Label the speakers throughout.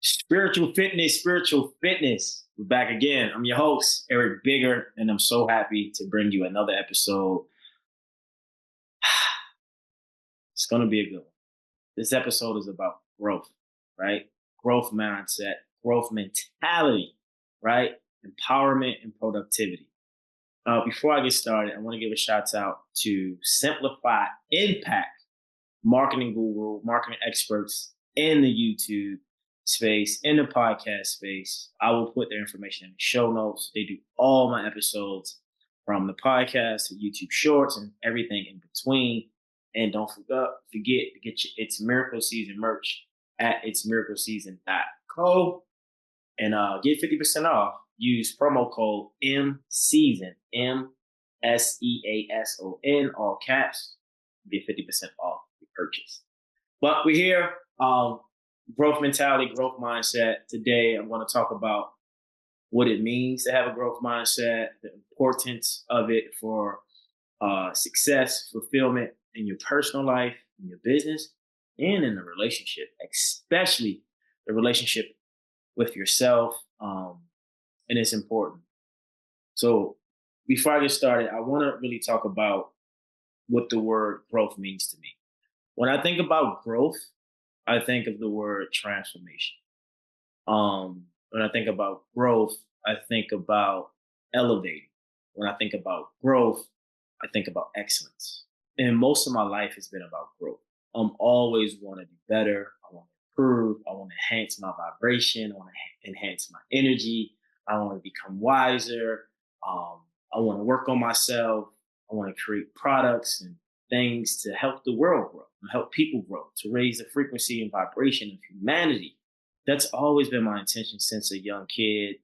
Speaker 1: Spiritual fitness. We're back again. I'm your host, Eric Bigger, and I'm so happy to bring you another episode. It's going to be a good one. This episode is about growth, right? Growth mindset, growth mentality, right? Empowerment and productivity. Before I get started, I want to give a shout out to Simplify Impact marketing guru, marketing experts in the YouTube space, in the podcast space. I will put their information in the show notes. They do all my episodes from the podcast to YouTube shorts and everything in between. And don't forget to get your It's Miracle Season merch at itsmiracleseason.co and get 50% off. Use promo code MSEASON, MSEASON, all caps. Get 50% off the purchase. But we're here, growth mentality, growth mindset. Today, I'm going to talk about what it means to have a growth mindset, the importance of it for success, fulfillment in your personal life, in your business, and in the relationship, especially the relationship with yourself. And it's important. So before I get started, I want to really talk about what the word growth means to me. When I think about growth, I think of the word transformation. When I think about growth, I think about elevating. When I think about growth, I think about excellence. And most of my life has been about growth. I'm always want to do better. I want to improve. I want to enhance my vibration. I want to enhance my energy. I want to become wiser. I want to work on myself. I want to create products and things to help the world grow, and help people grow, to raise the frequency and vibration of humanity. That's always been my intention since a young kid.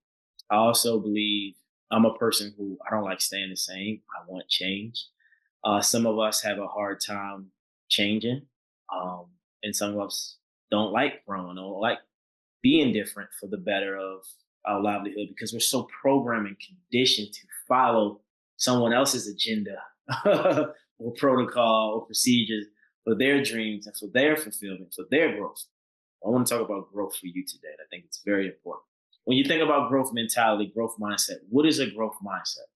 Speaker 1: I also believe I'm a person who I don't like staying the same. I want change. Some of us have a hard time changing, and some of us don't like growing, don't like being different for the better of our livelihood because we're so programmed and conditioned to follow someone else's agenda or protocol or procedures for their dreams and for their fulfillment, for their growth. I want to talk about growth for you today. I think it's very important. When you think about growth mentality, growth mindset, what is a growth mindset?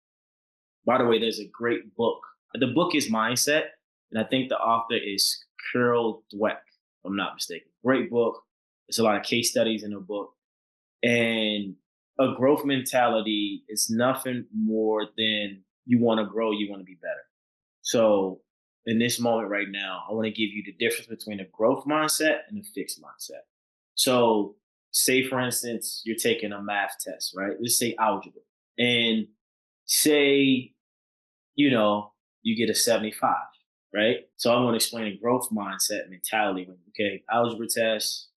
Speaker 1: By the way, there's a great book. The book is Mindset, and I think the author is Carol Dweck, if I'm not mistaken. Great book. There's a lot of case studies in the book. And a growth mentality is nothing more than you want to grow, you want to be better. So in this moment right now, I want to give you the difference between a growth mindset and a fixed mindset. So say, for instance, you're taking a math test, right? Let's say algebra. And say, you get a 75, right? So I want to explain a growth mindset mentality. Okay, algebra test,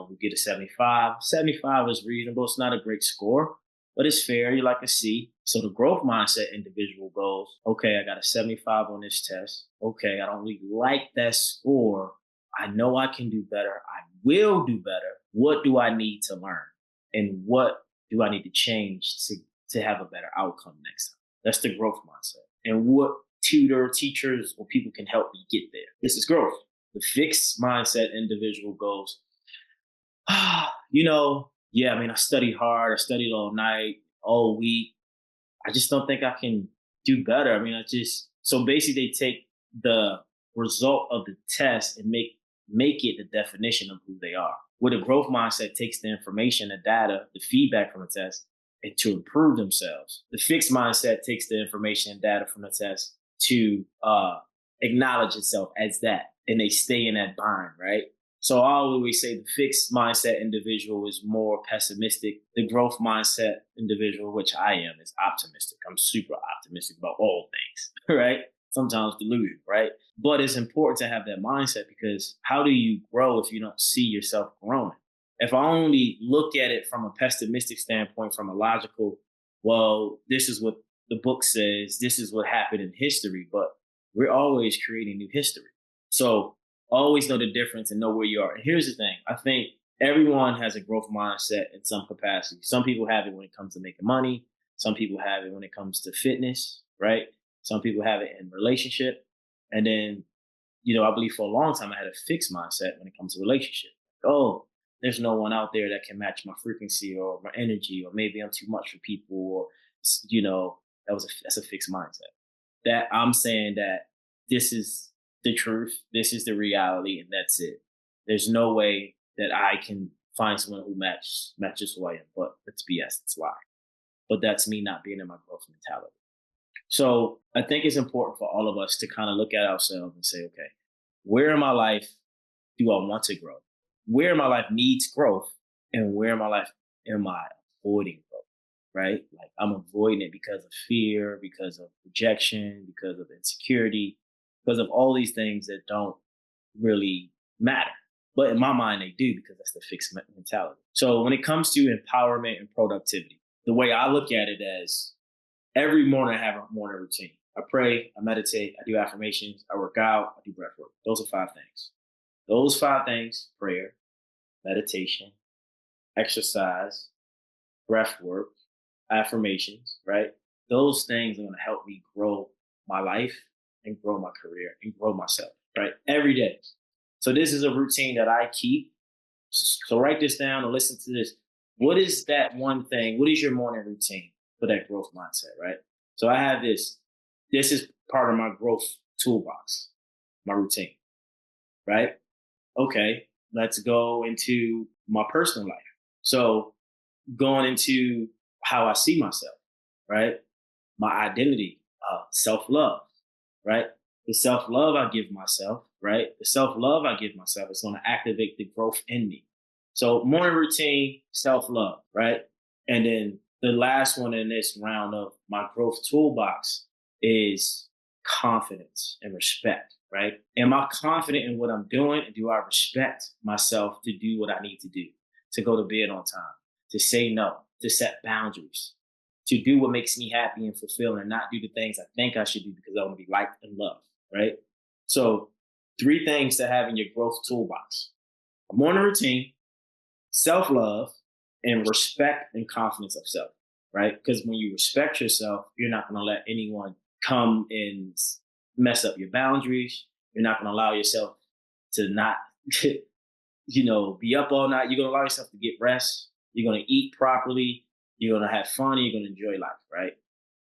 Speaker 1: we get a 75. 75 is reasonable. It's not a great score, but it's fair. You like a C. So the growth mindset individual goes, okay, I got a 75 on this test. Okay, I don't really like that score. I know I can do better. I will do better. What do I need to learn? And what do I need to change to have a better outcome next time? That's the growth mindset. And what teachers, or people can help me get there. This is growth. The fixed mindset individual goes, I studied hard. I studied all night, all week. I just don't think I can do better. So basically they take the result of the test and make it the definition of who they are. Where the growth mindset takes the information, the data, the feedback from the test, and to improve themselves. The fixed mindset takes the information and data from the test to acknowledge itself as that, and they stay in that bind, right? So I always say the fixed mindset individual is more pessimistic. The growth mindset individual, which I am, is optimistic. I'm super optimistic about all things, right? Sometimes delusional, right? But it's important to have that mindset, because how do you grow if you don't see yourself growing? If I only look at it from a pessimistic standpoint, from a logical, well, this is what the book says, this is what happened in history, but we're always creating new history. So always know the difference and know where you are. And here's the thing. I think everyone has a growth mindset in some capacity. Some people have it when it comes to making money. Some people have it when it comes to fitness, right? Some people have it in relationship. And then, I believe for a long time I had a fixed mindset when it comes to relationship. Oh, there's no one out there that can match my frequency or my energy, or maybe I'm too much for people, or you know, that's a fixed mindset. That I'm saying that this is the truth, this is the reality, and that's it. There's no way that I can find someone who matches who I am. But it's BS, it's a lie. But that's me not being in my growth mentality. So I think it's important for all of us to kind of look at ourselves and say, okay, where in my life do I want to grow? Where in my life needs growth? And where in my life am I avoiding growth? Right? Like I'm avoiding it because of fear, because of rejection, because of insecurity, because of all these things that don't really matter. But in my mind, they do, because that's the fixed mentality. So when it comes to empowerment and productivity, the way I look at it as every morning I have a morning routine. I pray, I meditate, I do affirmations, I work out, I do breath work. Those are 5 things. Those 5 things: prayer, meditation, exercise, breath work, affirmations, right? Those things are going to help me grow my life and grow my career and grow myself, right? Every day. So this is a routine that I keep. So write this down or listen to this. What is that one thing? What is your morning routine for that growth mindset, right? So I have this. This is part of my growth toolbox, my routine, right? Okay, let's go into my personal life. So going into how I see myself, right? My identity, self-love, right? The self-love I give myself, right? The self-love I give myself is going to activate the growth in me. So morning routine, self-love, right? And then the last one in this round of my growth toolbox is confidence and respect, right? Am I confident in what I'm doing? And do I respect myself to do what I need to do, to go to bed on time, to say no, to set boundaries, to do what makes me happy and fulfilling, and not do the things I think I should do because I want to be liked and loved, right? So 3 things to have in your growth toolbox: a morning routine, self-love, and respect and confidence of self, right? Because when you respect yourself, you're not going to let anyone come and mess up your boundaries. You're not going to allow yourself to not, be up all night. You're going to allow yourself to get rest. You're going to eat properly. You're going to have fun. And you're going to enjoy life, right?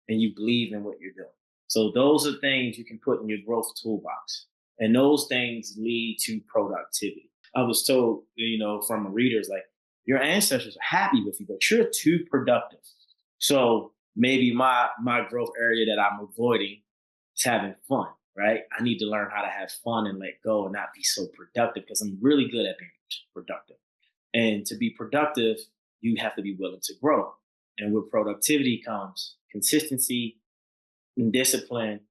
Speaker 1: And you believe in what you're doing. So those are things you can put in your growth toolbox. And those things lead to productivity. I was told, from readers, like, your ancestors are happy with you, but you're too productive. So maybe my growth area that I'm avoiding is having fun, right? I need to learn how to have fun and let go and not be so productive, because I'm really good at being productive. And to be productive, you have to be willing to grow. And with productivity comes consistency and discipline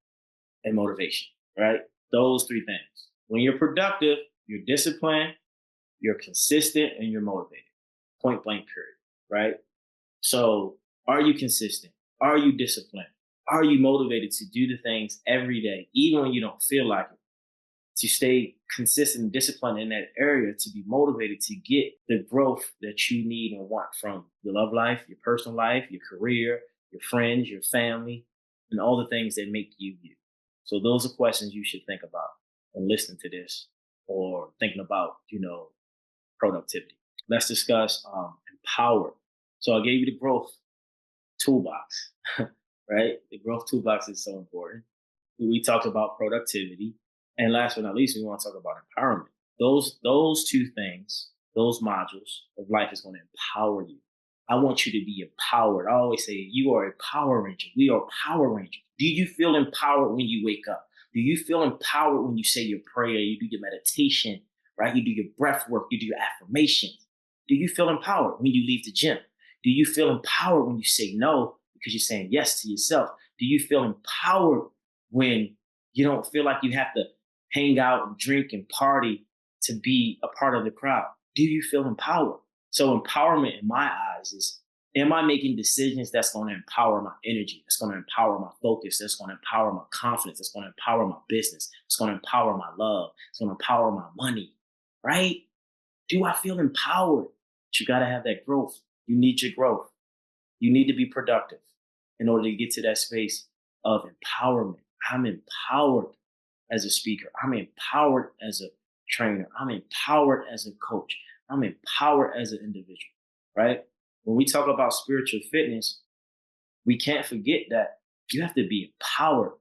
Speaker 1: and motivation, right? Those 3 things. When you're productive, you're disciplined, you're consistent, and you're motivated. Point blank, period, right? So are you consistent? Are you disciplined? Are you motivated to do the things every day, even when you don't feel like it? To stay consistent and disciplined in that area, to be motivated to get the growth that you need and want from your love life, your personal life, your career, your friends, your family, and all the things that make you you. So those are questions you should think about when listening to this, or thinking about, productivity. Let's discuss empower. So I gave you the growth toolbox, right? The growth toolbox is so important. We talked about productivity. And last but not least, we want to talk about empowerment. Those 2 things, those modules of life is going to empower you. I want you to be empowered. I always say, you are a Power Ranger. We are Power Rangers. Do you feel empowered when you wake up? Do you feel empowered when you say your prayer, you do your meditation, right? You do your breath work, you do your affirmations? Do you feel empowered when you leave the gym? Do you feel empowered when you say no because you're saying yes to yourself? Do you feel empowered when you don't feel like you have to hang out and drink and party to be a part of the crowd? Do you feel empowered? So empowerment in my eyes is, am I making decisions that's going to empower my energy, that's going to empower my focus, that's going to empower my confidence, that's going to empower my business, it's going to empower my love, it's going to empower my money, right? Do I feel empowered? But you got to have that growth. You need your growth. You need to be productive in order to get to that space of empowerment. I'm empowered as a speaker. I'm empowered as a trainer. I'm empowered as a coach. I'm empowered as an individual, right? When we talk about spiritual fitness, we can't forget that you have to be empowered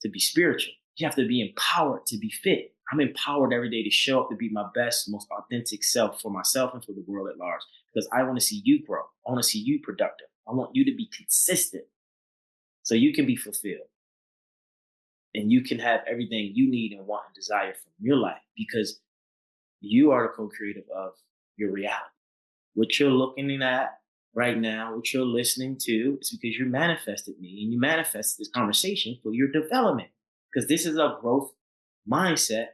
Speaker 1: to be spiritual. You have to be empowered to be fit. I'm empowered every day to show up to be my best, most authentic self for myself and for the world at large because I want to see you grow. I want to see you productive. I want you to be consistent so you can be fulfilled and you can have everything you need and want and desire from your life because you are the co-creator of your reality. What you're looking at right now, what you're listening to, is because you manifested me and you manifested this conversation for your development. Because this is a growth mindset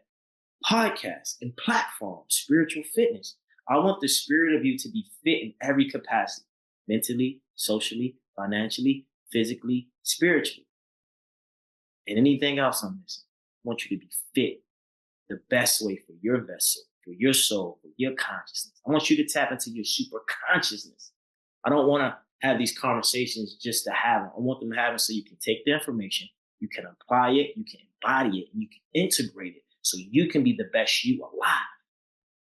Speaker 1: podcast and platform, spiritual fitness. I want the spirit of you to be fit in every capacity, mentally, socially, financially, physically, spiritually, and anything else I'm missing. I want you to be fit the best way for your vessel, for your soul, for your consciousness. I want you to tap into your super consciousness. I don't want to have these conversations just to have them. I want them to have them so you can take the information, you can apply it, you can embody it, and you can integrate it so you can be the best you alive.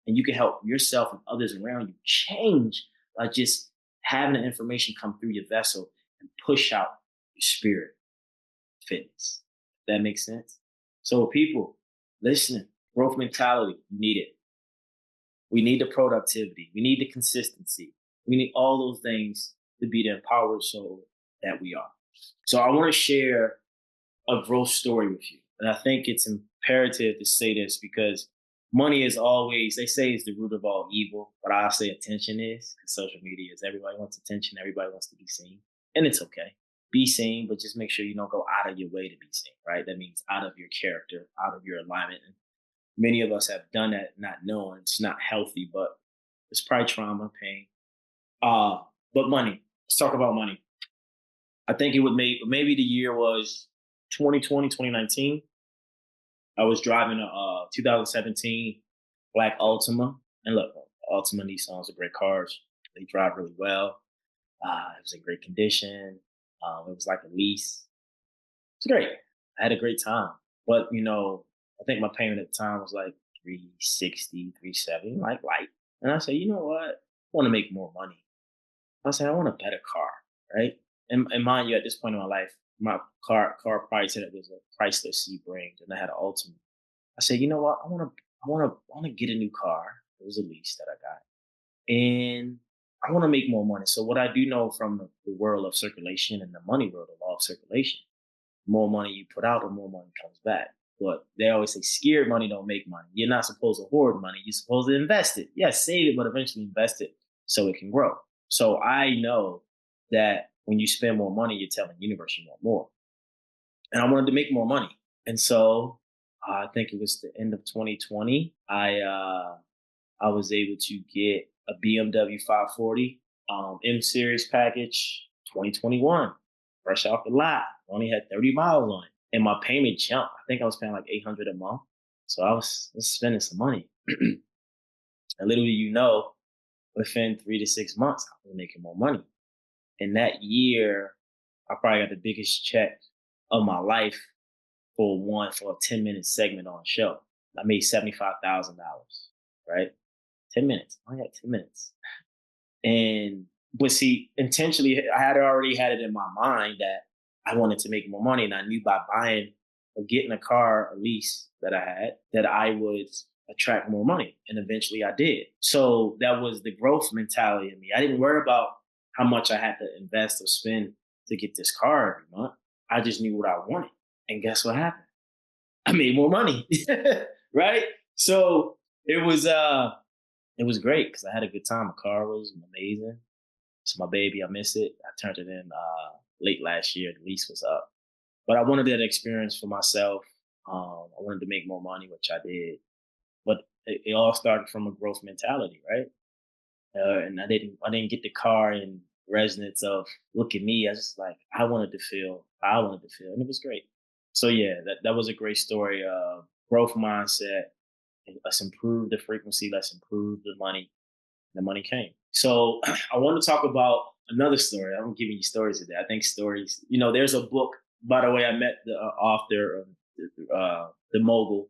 Speaker 1: And you can help yourself and others around you change by just having the information come through your vessel and push out your spirit fitness. That makes sense? So people, listening, growth mentality, you need it. We need the productivity. We need the consistency. We need all those things to be the empowered soul that we are. So I want to share a growth story with you. And I think it's imperative to say this because money is always, they say, is the root of all evil, but I'll say attention is, because social media is everybody wants attention, everybody wants to be seen. And it's okay. Be seen, but just make sure you don't go out of your way to be seen, right? That means out of your character, out of your alignment. And many of us have done that not knowing. It's not healthy, but it's probably trauma, pain. But money, let's talk about money. I think it would maybe the year was 2020, 2019. I was driving a 2017 Black Altima. And look, Altima Nissans are great cars. They drive really well. It was in great condition. It was like a lease. It's great. I had a great time. But, I think my payment at the time was like 360, 370, like light. And I said, you know what? I want to make more money. I said, I want a better car, right? And mind you, at this point in my life, my car price it was a Chrysler Sebring, and I had an Altima. I said, you know what? I want to get a new car. It was a lease that I got, and I want to make more money. So what I do know from the world of circulation and the money world, the law of circulation, more money you put out, the more money comes back. But they always say, scared money don't make money. You're not supposed to hoard money. You're supposed to invest it. Yes, save it, but eventually invest it so it can grow. So I know that when you spend more money, you're telling the universe you want more. And I wanted to make more money. And so I think it was the end of 2020. I was able to get a BMW 540 M Series package 2021, fresh off the lot. Only had 30 miles on it. And my payment jumped. I think I was paying like $800 a month. So I was spending some money. And literally, within 3 to 6 months, I was making more money. And that year, I probably got the biggest check of my life for a 10-minute segment on a show. I made $75,000, right? 10 minutes. I only had 10 minutes. But see, intentionally, I had already had it in my mind that I wanted to make more money. And I knew by buying or getting a car, a lease that I had, that I would attract more money. And eventually I did. So that was the growth mentality in me. I didn't worry about how much I had to invest or spend to get this car every month. I just knew what I wanted. And guess what happened? I made more money, right? So it was great because I had a good time. The car was amazing. It's my baby. I miss it. I turned it in late last year. The lease was up. But I wanted that experience for myself. I wanted to make more money, which I did. But it all started from a growth mentality, right? And I didn't get the car in resonance of look at me. I was like, I wanted to feel, and it was great. So yeah, that was a great story. Growth mindset. Let's improve the frequency. Let's improve the money. The money came. So I want to talk about another story. I'm giving you stories today. I think stories. There's a book. By the way, I met the author of the mogul,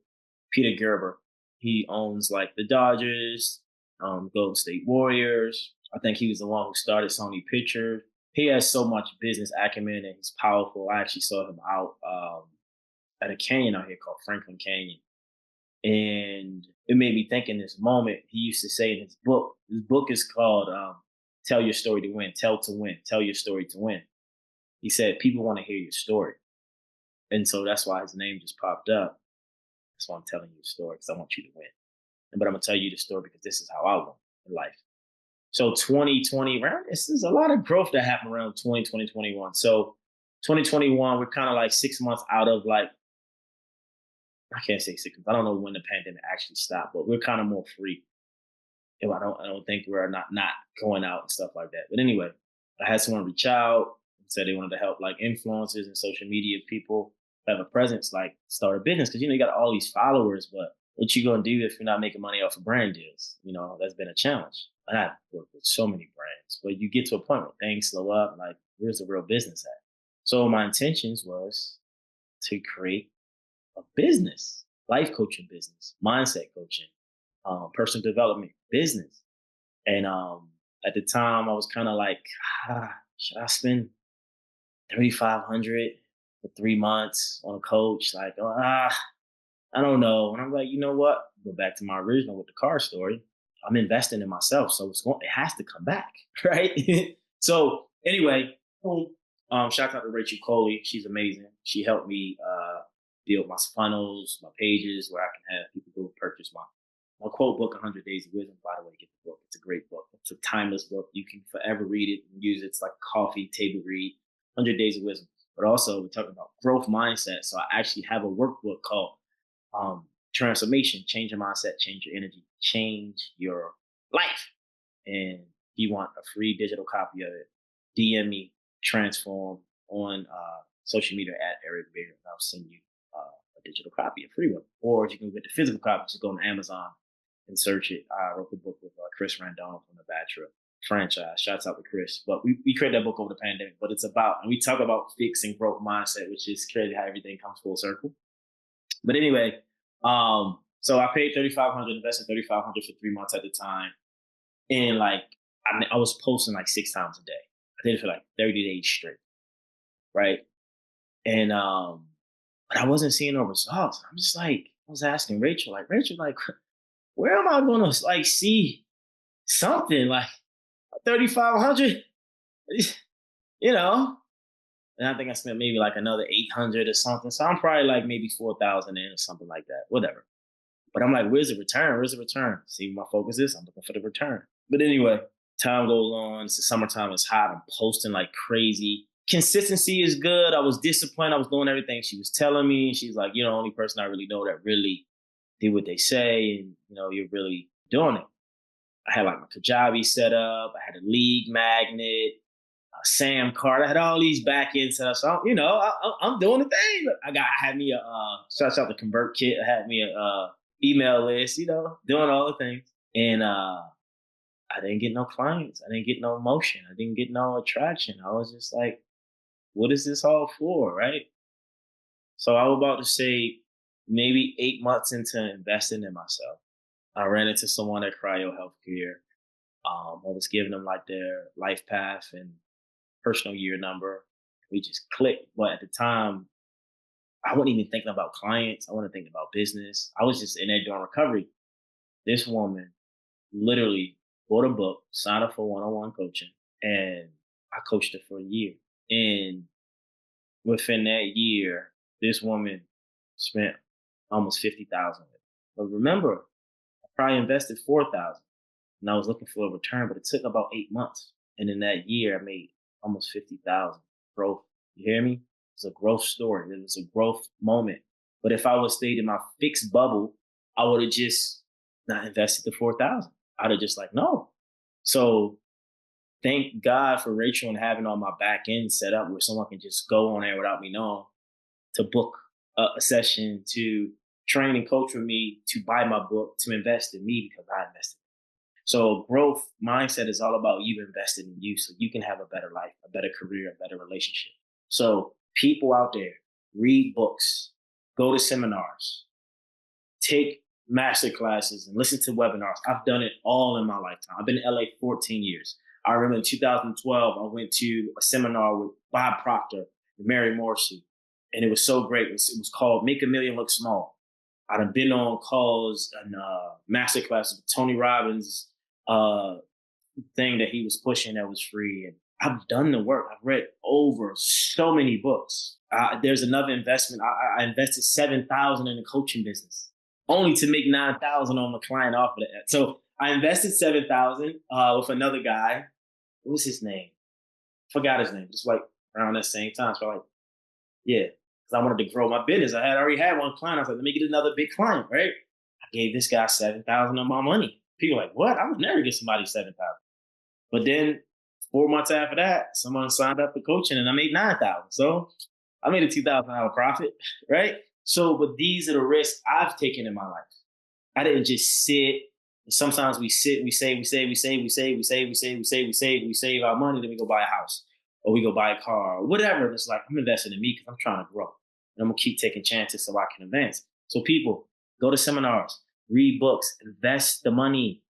Speaker 1: Peter Gerber. He owns like the Dodgers, Golden State Warriors. I think he was the one who started Sony Pictures. He has so much business acumen and he's powerful. I actually saw him out at a canyon out here called Franklin Canyon. And it made me think in this moment, he used to say in his book is called Tell Your Story to Win, Tell to Win, Tell Your Story to Win. He said, people want to hear your story. And so that's why his name just popped up. That's why I'm telling you the story, because I want you to win. But I'm going to tell you the story because this is how I won in life. So 2020, around this is a lot of growth that happened around 2021. So 2021, we're kind of like 6 months out of like, I can't say 6 months. I don't know when the pandemic actually stopped, but we're kind of more free. I don't think we're not going out and stuff like that. But anyway, I had someone reach out and said they wanted to help like influencers and social media people have a presence, like start a business. Cause you got all these followers, but what you gonna do if you're not making money off of brand deals? That's been a challenge. And I've worked with so many brands, but you get to a point where things slow up, like where's the real business at? So my intentions was to create a business, life coaching business, mindset coaching, personal development business. And at the time, I was kind of like, should I spend 3,500 for 3 months on a coach? Like, I don't know. And I'm like, you know what? Go back to my original with the car story. I'm investing in myself, so it has to come back, right? So anyway, shout out to Rachel Coley. She's amazing. She helped me build my funnels, my pages, where I can have people go purchase my quote book, 100 Days of Wisdom. By the way, get the book. It's a great book. It's a timeless book. You can forever read it and use it. It's like a coffee table read, 100 Days of Wisdom. But also, we're talking about growth mindset. So I actually have a workbook called Transformation. Change your mindset, change your energy, change your life. And if you want a free digital copy of it, DM me, Transform, on social media at Eric Beard, and I'll send you a digital copy, a free one. Or if you can get the physical copy, just go on Amazon and search it. I wrote the book with Chris Randone from the Bachelor franchise. Shouts out to Chris. But we created that book over the pandemic. But it's about, and we talk about fixing growth mindset, which is crazy how everything comes full circle. But anyway, so I paid 3,500, invested 3,500 for 3 months at the time. And like, I was posting like 6 times a day. I did it for like 30 days straight. Right. And, but I wasn't seeing no results. I'm just like, I was asking Rachel, like, where am I going to like see something like 3,500, you know? And I think I spent maybe like another 800 or something. So I'm probably like maybe 4,000 in or something like that, whatever. But I'm like, where's the return? Where's the return? See, my focus is I'm looking for the return. But anyway, time goes on. It's the summertime. It's hot. I'm posting like crazy. Consistency is good. I was disciplined. I was doing everything she was telling me. She's like, you're the only person I really know that really did what they say. And, you're really doing it. I had like my Kajabi set up. I had a league magnet, a Sam card. I had all these back end setups. So, I'm doing the thing. I had me shout out the Convert Kit. I had me a email list, doing all the things. And I didn't get no clients. I didn't get no motion. I didn't get no attraction. I was just like, what is this all for, right? So I was about to say maybe 8 months into investing in myself, I ran into someone at Cryo Healthcare. I was giving them like their life path and personal year number. We just clicked. But at the time, I wasn't even thinking about clients. I wasn't thinking about business. I was just in there doing recovery. This woman literally bought a book, signed up for one-on-one coaching, and I coached her for a year. And within that year, this woman spent almost 50,000. But remember, I probably invested 4,000, and I was looking for a return, but it took about 8 months. And in that year, I made almost 50,000 growth. You hear me? It's a growth story. It was a growth moment. But if I would stayed in my fixed bubble, I would have just not invested the 4,000. I'd have just like, no. So thank God for Rachel and having all my back end set up where someone can just go on there without me knowing to book a session, to train and coach with me, to buy my book, to invest in me because I invested. So growth mindset is all about you investing in you so you can have a better life, a better career, a better relationship. So people out there, read books, go to seminars, take master classes and listen to webinars. I've done it all in my lifetime. I've been in LA 14 years. I remember in 2012, I went to a seminar with Bob Proctor and Mary Morrissey, and it was so great. It was called Make a Million Look Small. I've been on calls and master classes with Tony Robbins, thing that he was pushing that was free. And I've done the work. I've read over so many books. There's another investment. I invested 7,000 in the coaching business, only to make 9,000 on the client off of that. So I invested 7,000 with another guy. What was his name? Forgot his name. Just like around that same time. So like, yeah, because I wanted to grow my business. I had already had one client. I was like, let me get another big client, right? I gave this guy 7,000 of my money. People were like, what? I would never give somebody 7,000. But then 4 months after that, someone signed up for coaching and I made 9,000. So I made a $2,000 profit, right? So, but these are the risks I've taken in my life. I didn't just sit. Sometimes we sit, we save our money, then we go buy a house or we go buy a car or whatever. It's like, I'm investing in me because I'm trying to grow. And I'm going to keep taking chances so I can advance. So people, go to seminars, read books, invest the money,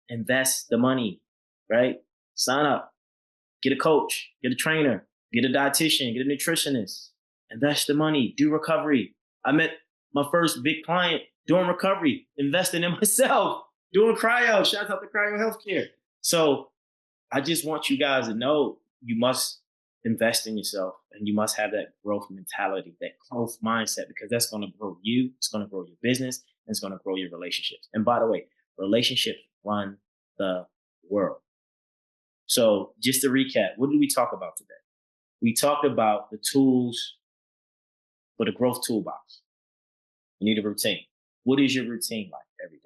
Speaker 1: right? Sign up, get a coach, get a trainer, get a dietitian, get a nutritionist, invest the money, do recovery. I met my first big client doing recovery, investing in myself, doing cryo, shout out to cryo healthcare. So I just want you guys to know you must invest in yourself and you must have that growth mentality, that growth mindset, because that's going to grow you, it's going to grow your business, and it's going to grow your relationships. And by the way, relationships run the world. So just to recap, what did we talk about today? We talked about the tools for the growth toolbox. You need a routine. What is your routine like every day?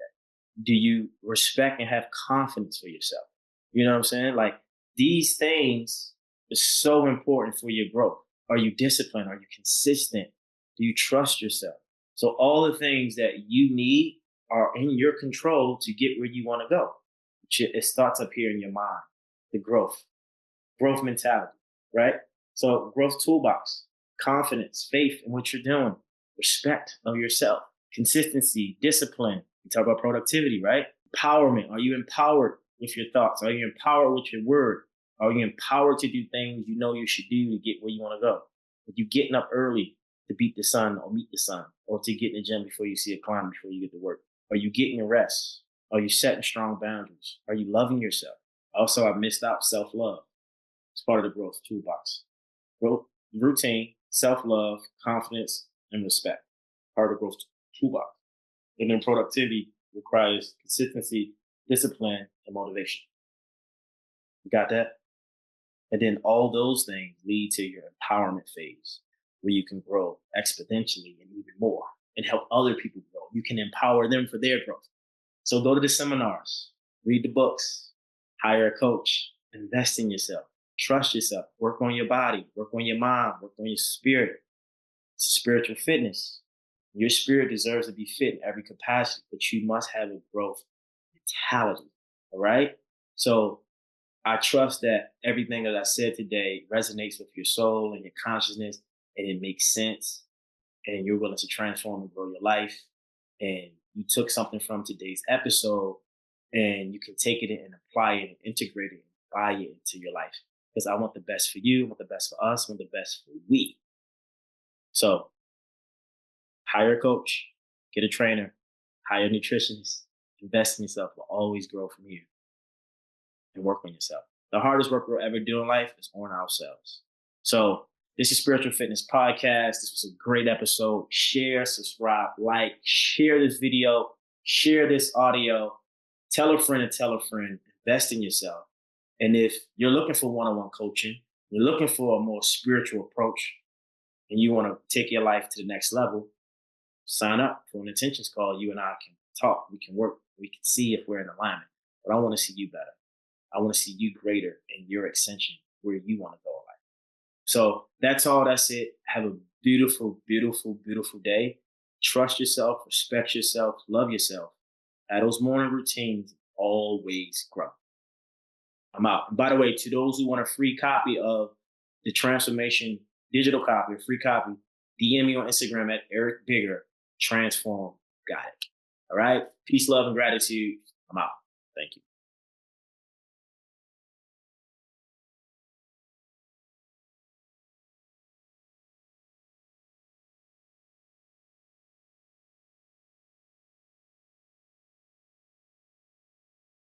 Speaker 1: Do you respect and have confidence for yourself? You know what I'm saying? Like these things are so important for your growth. Are you disciplined? Are you consistent? Do you trust yourself? So all the things that you need are in your control to get where you want to go. It starts up here in your mind. The growth mentality, right? So growth toolbox, confidence, faith in what you're doing, respect of yourself, consistency, discipline. We talk about productivity, right? Empowerment. Are you empowered with your thoughts? Are you empowered with your word? Are you empowered to do things you know you should do to get where you want to go? Are you getting up early to beat the sun or meet the sun, or to get in the gym before you see a client, before you get to work? Are you getting your rest? Are you setting strong boundaries? Are you loving yourself? Also, I missed out self-love. It's part of the growth toolbox. Growth, routine, self-love, confidence, and respect. Part of the growth toolbox. And then productivity requires consistency, discipline, and motivation. You got that? And then all those things lead to your empowerment phase, where you can grow exponentially and even more and help other people grow. You can empower them for their growth. So go to the seminars, read the books, hire a coach, invest in yourself, trust yourself, work on your body, work on your mind, work on your spirit. It's a spiritual fitness. Your spirit deserves to be fit in every capacity, but you must have a growth mentality. All right. So I trust that everything that I said today resonates with your soul and your consciousness, and it makes sense, and you're willing to transform and grow your life. And you took something from today's episode and you can take it and apply it and integrate it and apply it into your life. Because I want the best for you, I want the best for us, I want the best for we. So hire a coach, get a trainer, hire a nutritionist, invest in yourself. Will always grow from here. And work on yourself. The hardest work we'll ever do in life is on ourselves. So this is Spiritual Fitness Podcast. This was a great episode. Share, subscribe, like, share this video, share this audio. Tell a friend and tell a friend. Invest in yourself. And if you're looking for one-on-one coaching, you're looking for a more spiritual approach, and you want to take your life to the next level, sign up for an intentions call. You and I can talk. We can work. We can see if we're in alignment. But I want to see you better. I want to see you greater in your ascension, where you want to go in life. So that's all. That's it. Have a beautiful, beautiful, beautiful day. Trust yourself, respect yourself, love yourself. Have those morning routines. Always grow. I'm out. And by the way, to those who want a free copy of the transformation digital copy, a free copy, DM me on Instagram at Eric Bigger. Transform. Got it. All right. Peace, love, and gratitude. I'm out. Thank you.